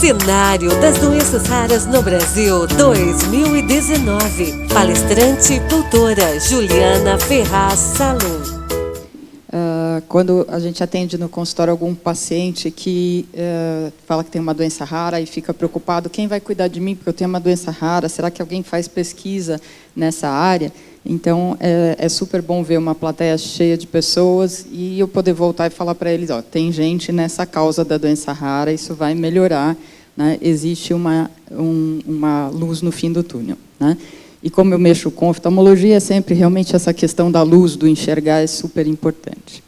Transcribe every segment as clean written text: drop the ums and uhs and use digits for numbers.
Cenário das Doenças Raras no Brasil 2019. Palestrante doutora Juliana Ferraz Salum. Quando a gente atende no consultório algum paciente que fala que tem uma doença rara e fica preocupado, quem vai cuidar de mim porque eu tenho uma doença rara, será que alguém faz pesquisa nessa área? Então, é super bom ver uma plateia cheia de pessoas e eu poder voltar e falar para eles, ó, tem gente nessa causa da doença rara, isso vai melhorar, né? Existe uma luz no fim do túnel, né? E como eu mexo com oftalmologia, sempre realmente essa questão da luz, do enxergar, é super importante.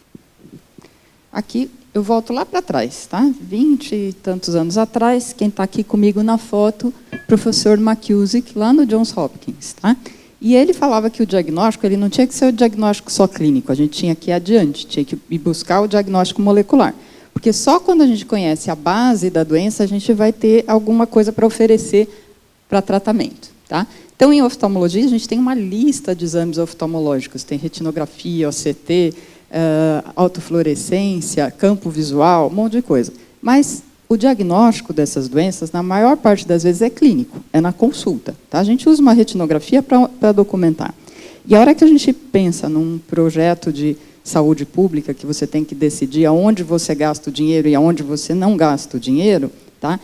Aqui, eu volto lá para trás, tá? 20 e tantos anos atrás, quem está aqui comigo na foto, professor McKusick, lá no Johns Hopkins, tá? E ele falava que o diagnóstico ele não tinha que ser o diagnóstico só clínico, a gente tinha que ir adiante, tinha que ir buscar o diagnóstico molecular. Porque só quando a gente conhece a base da doença, a gente vai ter alguma coisa para oferecer para tratamento, tá? Então, em oftalmologia, a gente tem uma lista de exames oftalmológicos, tem retinografia, OCT, autofluorescência, campo visual, um monte de coisa. Mas o diagnóstico dessas doenças, na maior parte das vezes, é clínico, é na consulta, tá? A gente usa uma retinografia para documentar. E a hora que a gente pensa num projeto de saúde pública, que você tem que decidir aonde você gasta o dinheiro e aonde você não gasta o dinheiro, tá?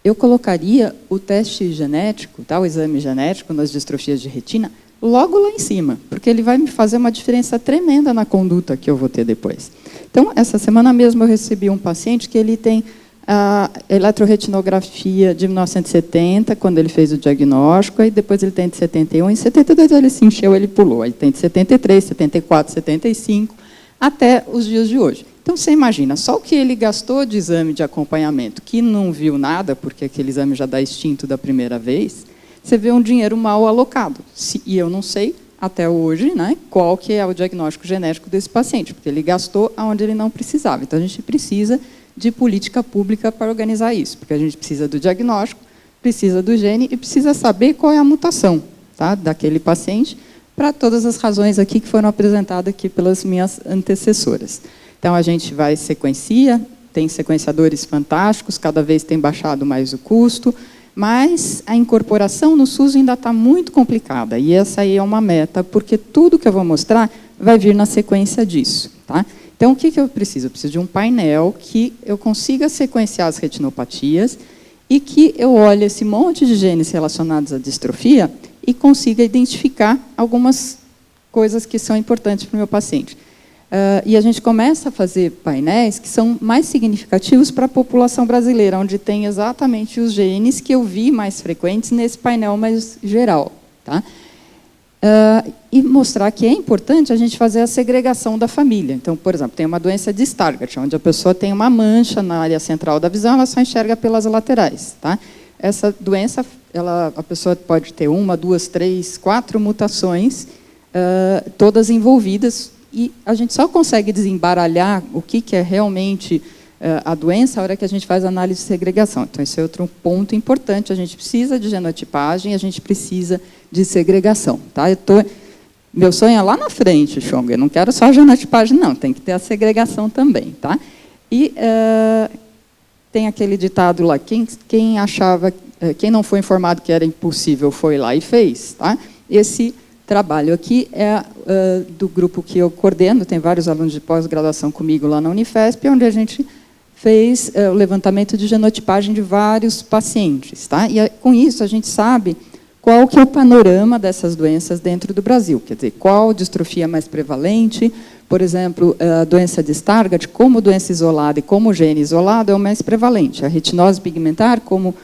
Eu colocaria o teste genético, tá? O exame genético nas distrofias de retina, logo lá em cima, porque ele vai me fazer uma diferença tremenda na conduta que eu vou ter depois. Então, essa semana mesmo eu recebi um paciente que ele tem a eletroretinografia de 1970, quando ele fez o diagnóstico, e depois ele tem de 71, em 72 ele se encheu, ele pulou, aí tem de 73, 74, 75, até os dias de hoje. Então, você imagina, só o que ele gastou de exame de acompanhamento, que não viu nada, porque aquele exame já dá extinto da primeira vez, você vê um dinheiro mal alocado. E eu não sei, até hoje, né, qual que é o diagnóstico genético desse paciente, porque ele gastou onde ele não precisava. Então, a gente precisa de política pública para organizar isso, porque a gente precisa do diagnóstico, precisa do gene e precisa saber qual é a mutação, tá, daquele paciente, para todas as razões aqui que foram apresentadas aqui pelas minhas antecessoras. Então, a gente vai sequencia, tem sequenciadores fantásticos, cada vez tem baixado mais o custo, mas a incorporação no SUS ainda está muito complicada, e essa aí é uma meta, porque tudo que eu vou mostrar vai vir na sequência disso, tá? Então, o que eu preciso? Eu preciso de um painel que eu consiga sequenciar as retinopatias e que eu olhe esse monte de genes relacionados à distrofia e consiga identificar algumas coisas que são importantes para o meu paciente. E a gente começa a fazer painéis que são mais significativos para a população brasileira, onde tem exatamente os genes que eu vi mais frequentes nesse painel mais geral, tá? E mostrar que é importante a gente fazer a segregação da família. Então, por exemplo, tem uma doença de Stargardt, onde a pessoa tem uma mancha na área central da visão, ela só enxerga pelas laterais, tá? Essa doença, a pessoa pode ter 1, 2, 3, 4 mutações, todas envolvidas, e a gente só consegue desembaralhar o que é realmente a doença a hora que a gente faz a análise de segregação. Então, esse é outro ponto importante. A gente precisa de genotipagem, a gente precisa de segregação. Tá? Meu sonho é lá na frente, Chong. Eu não quero só a genotipagem, não. Tem que ter a segregação também. Tá? E tem aquele ditado lá, quem achava, quem não foi informado que era impossível foi lá e fez. Tá? Esse trabalho aqui é do grupo que eu coordeno, tem vários alunos de pós-graduação comigo lá na Unifesp, onde a gente fez o levantamento de genotipagem de vários pacientes. Tá? E com isso a gente sabe qual que é o panorama dessas doenças dentro do Brasil, quer dizer, qual distrofia é mais prevalente, por exemplo, a doença de Stargardt, como doença isolada e como gene isolado é o mais prevalente. A retinose pigmentar, como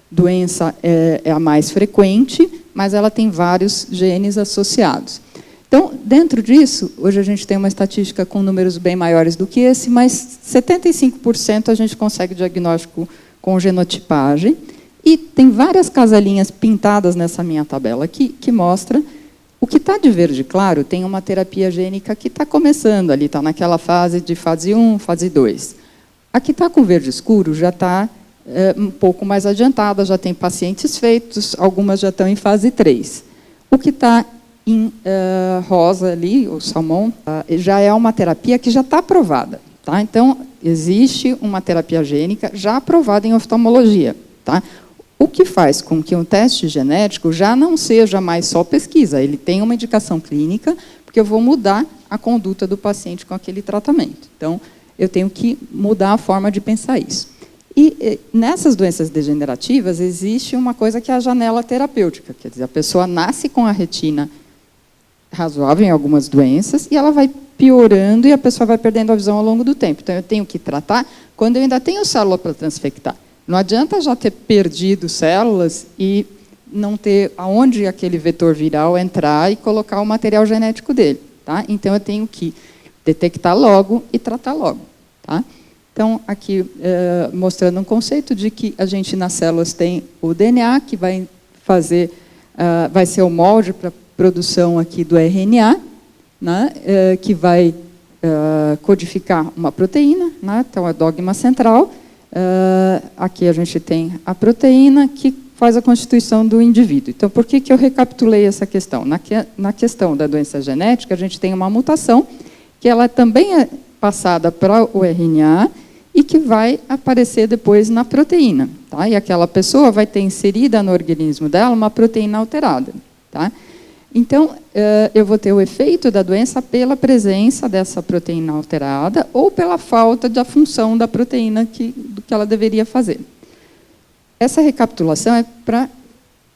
doença, é a mais frequente, mas ela tem vários genes associados. Então, dentro disso, hoje a gente tem uma estatística com números bem maiores do que esse, mas 75% a gente consegue diagnóstico com genotipagem, e tem várias caselinhas pintadas nessa minha tabela aqui, que mostra o que está de verde claro, tem uma terapia gênica que está começando ali, está naquela fase de fase 1, fase 2. A que está com verde escuro já está um pouco mais adiantada, já tem pacientes feitos, algumas já estão em fase 3. O que está em rosa ali, o salmão, já é uma terapia que já está aprovada. Tá? Então, existe uma terapia gênica já aprovada em oftalmologia. Tá? O que faz com que um teste genético já não seja mais só pesquisa, ele tem uma indicação clínica, porque eu vou mudar a conduta do paciente com aquele tratamento. Então, eu tenho que mudar a forma de pensar isso. E nessas doenças degenerativas, existe uma coisa que é a janela terapêutica, quer dizer, a pessoa nasce com a retina razoável em algumas doenças, e ela vai piorando e a pessoa vai perdendo a visão ao longo do tempo. Então, eu tenho que tratar quando eu ainda tenho célula para transfectar. Não adianta já ter perdido células e não ter aonde aquele vetor viral entrar e colocar o material genético dele. Tá? Então, eu tenho que detectar logo e tratar logo. Tá? Então, aqui mostrando um conceito de que a gente nas células tem o DNA, que vai fazer, vai ser o molde para a produção aqui do RNA, né, que vai codificar uma proteína, né, então é dogma central. Aqui a gente tem a proteína que faz a constituição do indivíduo. Então, por que eu recapitulei essa questão? Na questão da doença genética, a gente tem uma mutação que ela também é passada para o RNA e que vai aparecer depois na proteína. Tá? E aquela pessoa vai ter inserida no organismo dela uma proteína alterada. Tá? Então, eu vou ter o efeito da doença pela presença dessa proteína alterada ou pela falta da função da proteína do que ela deveria fazer. Essa recapitulação é para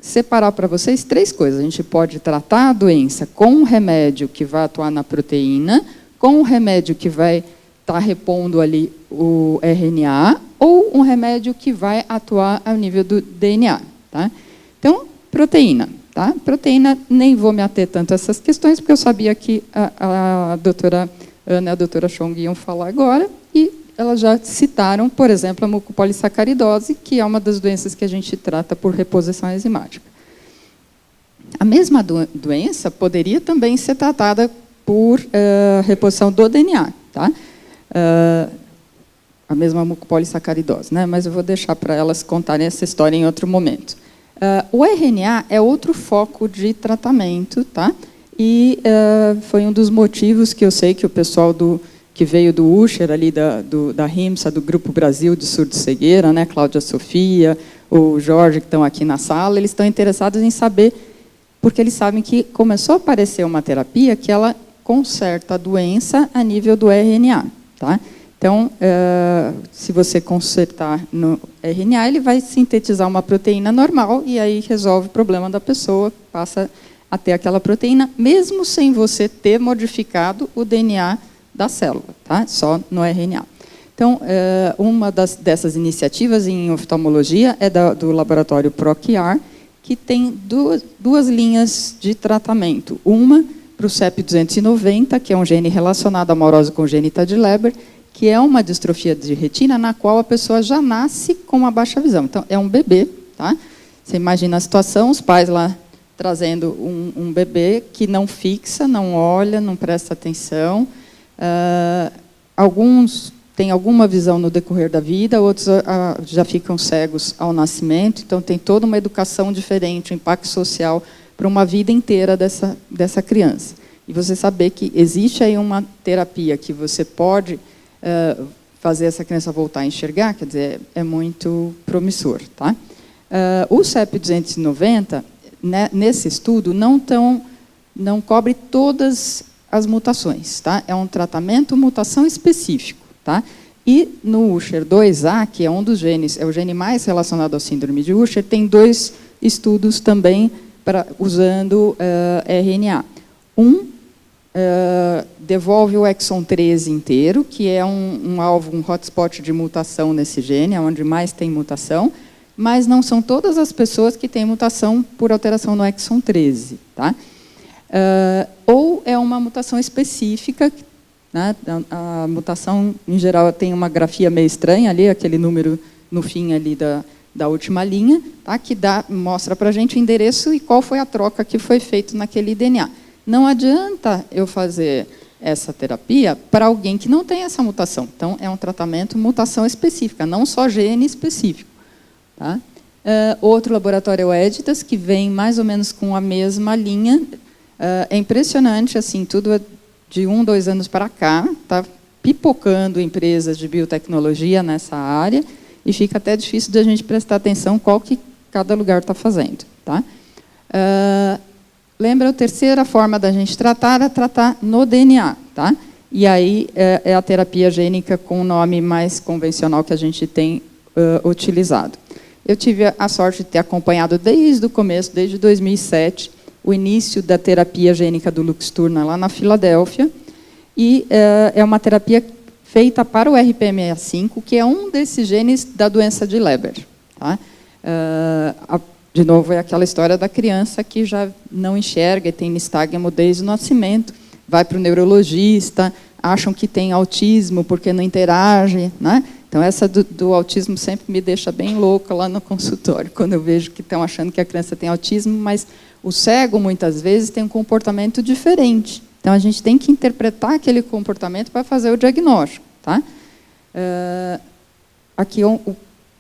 separar para vocês 3 coisas. A gente pode tratar a doença com um remédio que vai atuar na proteína, com um remédio que vai estar repondo ali o RNA, ou um remédio que vai atuar ao nível do DNA. Tá? Então, proteína. Tá? Proteína, nem vou me ater tanto a essas questões, porque eu sabia que a doutora Ana e a doutora Chong iam falar agora, e elas já citaram, por exemplo, a mucopolissacaridose, que é uma das doenças que a gente trata por reposição enzimática. A mesma doença poderia também ser tratada por reposição do DNA, tá? A mesma mucopolissacaridose, né? Mas eu vou deixar para elas contarem essa história em outro momento. O RNA é outro foco de tratamento, tá? E foi um dos motivos que eu sei que o pessoal que veio do Usher, ali da RIMSA, do Grupo Brasil de Surdo-Cegueira, né? Cláudia Sofia, o Jorge, que estão aqui na sala, eles estão interessados em saber, porque eles sabem que começou a aparecer uma terapia que ela conserta a doença a nível do RNA. Tá? Então, se você consertar no RNA, ele vai sintetizar uma proteína normal e aí resolve o problema da pessoa, passa a ter aquela proteína, mesmo sem você ter modificado o DNA da célula, tá? Só no RNA. Então, uma dessas iniciativas em oftalmologia é do laboratório ProQR, que tem duas linhas de tratamento. Uma para o CEP290, que é um gene relacionado à amaurose congênita de Leber, que é uma distrofia de retina na qual a pessoa já nasce com uma baixa visão. Então, é um bebê, tá? Você imagina a situação, os pais lá trazendo um bebê que não fixa, não olha, não presta atenção. Alguns têm alguma visão no decorrer da vida, outros já ficam cegos ao nascimento, então tem toda uma educação diferente, um impacto social para uma vida inteira dessa criança. E você saber que existe aí uma terapia que você pode fazer essa criança voltar a enxergar, quer dizer, é muito promissor. Tá? O CEP290, né, nesse estudo, não cobre todas as mutações. Tá? É um tratamento mutação específico. Tá? E no Usher 2A, que é um dos genes, é o gene mais relacionado ao síndrome de Usher, tem 2 estudos também usando RNA. Devolve o exon 13 inteiro, que é um alvo, um hotspot de mutação nesse gene, onde mais tem mutação, mas não são todas as pessoas que têm mutação por alteração no exon 13. Tá? Ou é uma mutação específica, né? A mutação, em geral, tem uma grafia meio estranha ali, aquele número no fim ali da última linha, tá? Que mostra para a gente o endereço e qual foi a troca que foi feita naquele DNA. Não adianta eu fazer essa terapia para alguém que não tem essa mutação. Então, é um tratamento mutação específica, não só gene específico. Tá? Outro laboratório é o Editas, que vem mais ou menos com a mesma linha. É impressionante, assim, tudo de 1, 2 anos para cá, está pipocando empresas de biotecnologia nessa área, e fica até difícil de a gente prestar atenção qual que cada lugar está fazendo. Tá? Lembra, a terceira forma da gente tratar é tratar no DNA. Tá? E aí é a terapia gênica com o nome mais convencional que a gente tem utilizado. Eu tive a sorte de ter acompanhado desde o começo, desde 2007, o início da terapia gênica do Luxturna lá na Filadélfia, e é uma terapia feita para o RPMA5, que é um desses genes da doença de Leber. Tá? De novo, é aquela história da criança que já não enxerga e tem nistagmo desde o nascimento, vai para o neurologista, acham que tem autismo porque não interage. Né? Então, essa do autismo sempre me deixa bem louca lá no consultório, quando eu vejo que estão achando que a criança tem autismo, mas o cego, muitas vezes, tem um comportamento diferente. Então, a gente tem que interpretar aquele comportamento para fazer o diagnóstico. Tá? Aqui um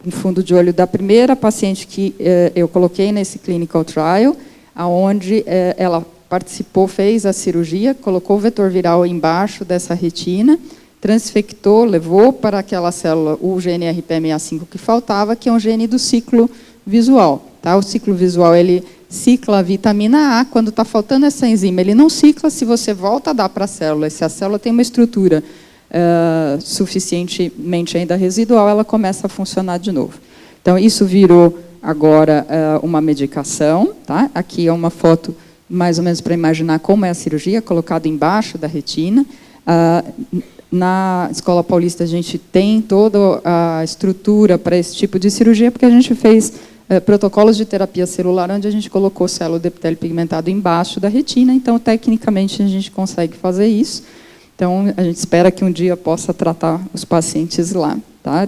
fundo de olho da primeira paciente que eu coloquei nesse clinical trial, onde ela participou, fez a cirurgia, colocou o vetor viral embaixo dessa retina, transfectou, levou para aquela célula o gene RPMA5 que faltava, que é um gene do ciclo visual. Tá? O ciclo visual, ele cicla a vitamina A, quando está faltando essa enzima, ele não cicla, se você volta a dar para a célula, se a célula tem uma estrutura suficientemente ainda residual, ela começa a funcionar de novo. Então, isso virou agora uma medicação. Tá? Aqui é uma foto, mais ou menos, para imaginar como é a cirurgia, colocada embaixo da retina. Na Escola Paulista, a gente tem toda a estrutura para esse tipo de cirurgia, porque a gente fez protocolos de terapia celular, onde a gente colocou célula de epitélio pigmentado embaixo da retina, então, tecnicamente, a gente consegue fazer isso. Então, a gente espera que um dia possa tratar os pacientes lá. Tá?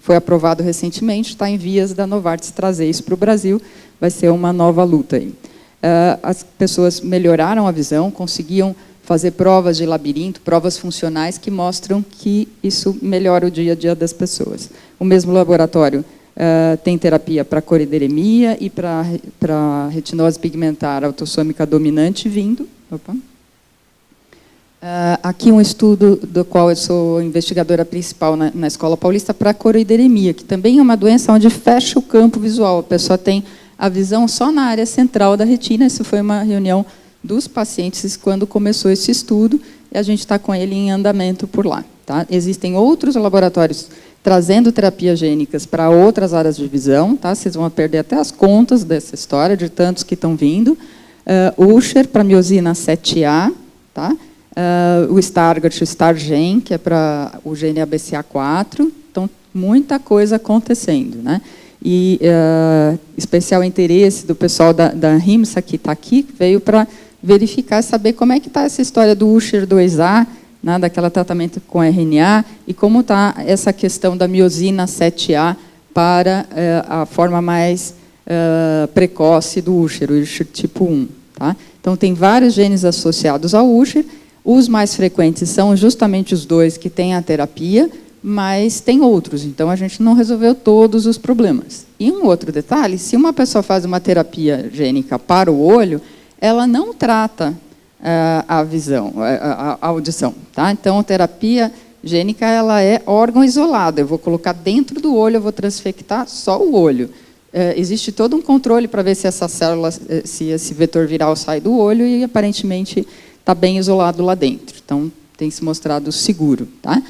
Foi aprovado recentemente, está em vias da Novartis trazer isso para o Brasil, vai ser uma nova luta aí. As pessoas melhoraram a visão, conseguiam fazer provas de labirinto, provas funcionais que mostram que isso melhora o dia a dia das pessoas. O mesmo laboratório tem terapia para corideremia e para retinose pigmentar autossômica dominante vindo. Opa. Aqui um estudo do qual eu sou investigadora principal na Escola Paulista para corideremia, que também é uma doença onde fecha o campo visual. A pessoa tem a visão só na área central da retina. Isso foi uma reunião dos pacientes quando começou esse estudo, e a gente está com ele em andamento por lá. Tá? Existem outros laboratórios trazendo terapias gênicas para outras áreas de visão. Tá? Vocês vão perder até as contas dessa história, de tantos que estão vindo. Usher para miosina 7A, tá? O Stargardt, o Stargen, que é para o gene ABCA4. Então, muita coisa acontecendo. Né? E especial interesse do pessoal da RIMSA, que está aqui, veio para verificar, saber como é que está essa história do Usher 2A, né, daquela tratamento com RNA, e como está essa questão da miosina 7A para a forma mais precoce do Usher, o Usher tipo 1. Tá? Então, tem vários genes associados ao Usher. Os mais frequentes são justamente os dois que têm a terapia, mas tem outros, então a gente não resolveu todos os problemas. E um outro detalhe, se uma pessoa faz uma terapia gênica para o olho, ela não trata a visão, a audição. Tá? Então, a terapia gênica, ela é órgão isolado. Eu vou colocar dentro do olho, eu vou transfectar só o olho. Existe todo um controle para ver se essa célula, se esse vetor viral sai do olho, e aparentemente está bem isolado lá dentro. Então, tem se mostrado seguro. Tá?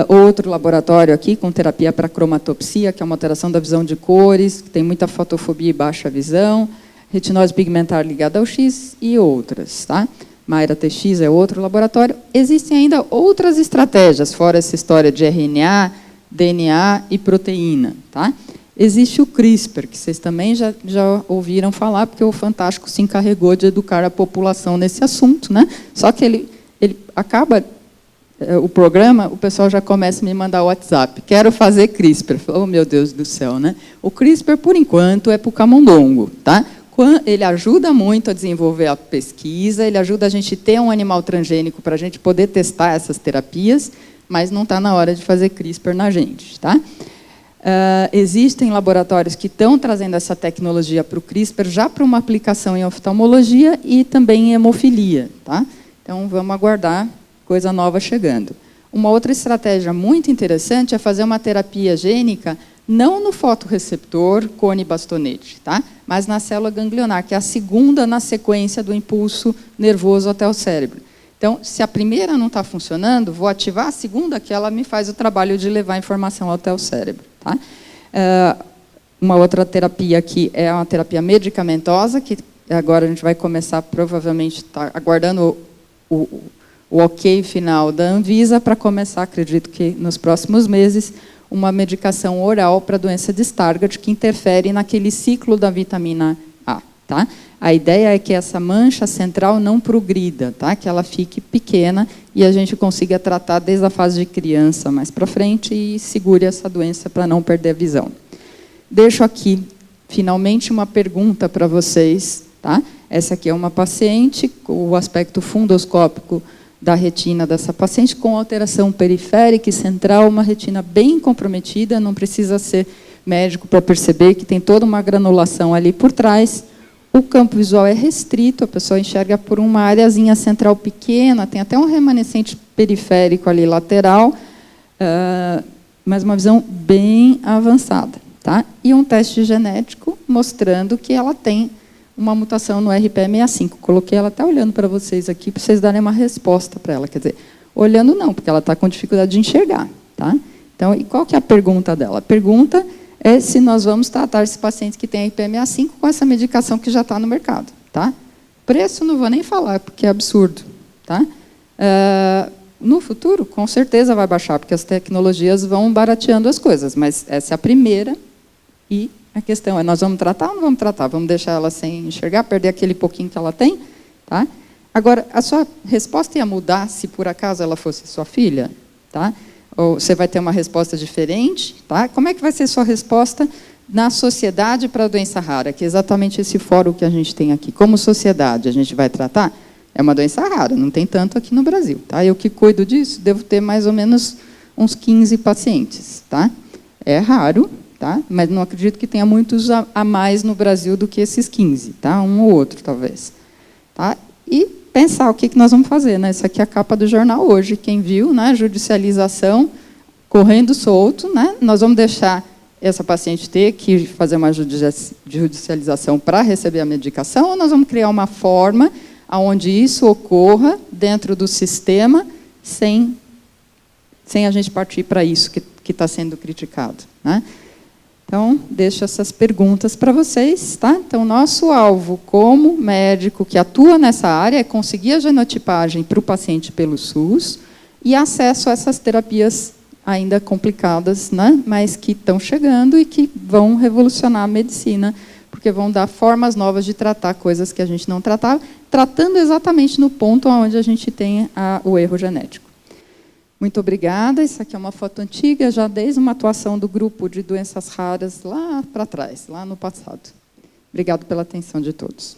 Outro laboratório aqui, com terapia para cromatopsia, que é uma alteração da visão de cores, que tem muita fotofobia e baixa visão, retinose pigmentar ligada ao X e outras. Tá? Mayra TX é outro laboratório. Existem ainda outras estratégias, fora essa história de RNA, DNA e proteína. Tá? Existe o CRISPR, que vocês também já ouviram falar, porque o Fantástico se encarregou de educar a população nesse assunto. Né? Só que ele acaba o programa, o pessoal já começa a me mandar o WhatsApp. Quero fazer CRISPR. Oh, meu Deus do céu. Né? O CRISPR, por enquanto, é para o camundongo. Tá? Ele ajuda muito a desenvolver a pesquisa, ele ajuda a gente ter um animal transgênico para a gente poder testar essas terapias, mas não está na hora de fazer CRISPR na gente. Tá? Existem laboratórios que estão trazendo essa tecnologia para o CRISPR já para uma aplicação em oftalmologia e também em hemofilia. Tá? Então, vamos aguardar coisa nova chegando. Uma outra estratégia muito interessante é fazer uma terapia gênica não no fotorreceptor cone bastonete, tá? Mas na célula ganglionar, que é a segunda na sequência do impulso nervoso até o cérebro. Então, se a primeira não está funcionando, vou ativar a segunda, que ela me faz o trabalho de levar a informação até o cérebro. Tá? Uma outra terapia aqui é uma terapia medicamentosa, que agora a gente vai começar, provavelmente, está aguardando o ok final da Anvisa para começar, acredito que nos próximos meses, uma medicação oral para doença de Stargardt que interfere naquele ciclo da vitamina A. Tá? A ideia é que essa mancha central não progrida, tá? Que ela fique pequena e a gente consiga tratar desde a fase de criança mais para frente e segure essa doença para não perder a visão. Deixo aqui, finalmente, uma pergunta para vocês. Tá? Essa aqui é uma paciente, o aspecto fundoscópico da retina dessa paciente com alteração periférica e central, uma retina bem comprometida, não precisa ser médico para perceber que tem toda uma granulação ali por trás. O campo visual é restrito, a pessoa enxerga por uma areazinha central pequena, tem até um remanescente periférico ali lateral, mas uma visão bem avançada. Tá? E um teste genético mostrando que ela tem uma mutação no RPE65. Coloquei ela até olhando para vocês aqui, para vocês darem uma resposta para ela. Quer dizer, olhando não, porque ela está com dificuldade de enxergar. Tá? Então, e qual que é a pergunta dela? A pergunta é se nós vamos tratar esses pacientes que têm RPE65 com essa medicação que já está no mercado. Tá? Preço não vou nem falar, porque é absurdo. Tá? No futuro, com certeza vai baixar, porque as tecnologias vão barateando as coisas, mas essa é a primeira. E a questão é, nós vamos tratar ou não vamos tratar? Vamos deixar ela sem enxergar, perder aquele pouquinho que ela tem? Tá? Agora, a sua resposta ia mudar se, por acaso, ela fosse sua filha? Tá? Ou você vai ter uma resposta diferente? Tá? Como é que vai ser sua resposta na sociedade para a doença rara? Que é exatamente esse fórum que a gente tem aqui. Como sociedade, a gente vai tratar? É uma doença rara, não tem tanto aqui no Brasil. Tá? Eu que cuido disso, devo ter mais ou menos uns 15 pacientes. Tá? É raro. Tá? Mas não acredito que tenha muitos a mais no Brasil do que esses 15, tá? Um ou outro, talvez. Tá? E pensar o que nós vamos fazer. Né? Isso aqui é a capa do jornal hoje. Quem viu, né? Judicialização, correndo solto. Né? Nós vamos deixar essa paciente ter que fazer uma judicialização para receber a medicação, ou nós vamos criar uma forma onde isso ocorra dentro do sistema sem a gente partir para isso que está sendo criticado. Né? Então, deixo essas perguntas para vocês. Tá? Então, nosso alvo como médico que atua nessa área é conseguir a genotipagem para o paciente pelo SUS e acesso a essas terapias ainda complicadas, né? Mas que estão chegando e que vão revolucionar a medicina, porque vão dar formas novas de tratar coisas que a gente não tratava, tratando exatamente no ponto onde a gente tem o erro genético. Muito obrigada. Isso aqui é uma foto antiga, já desde uma atuação do grupo de doenças raras lá para trás, lá no passado. Obrigado pela atenção de todos.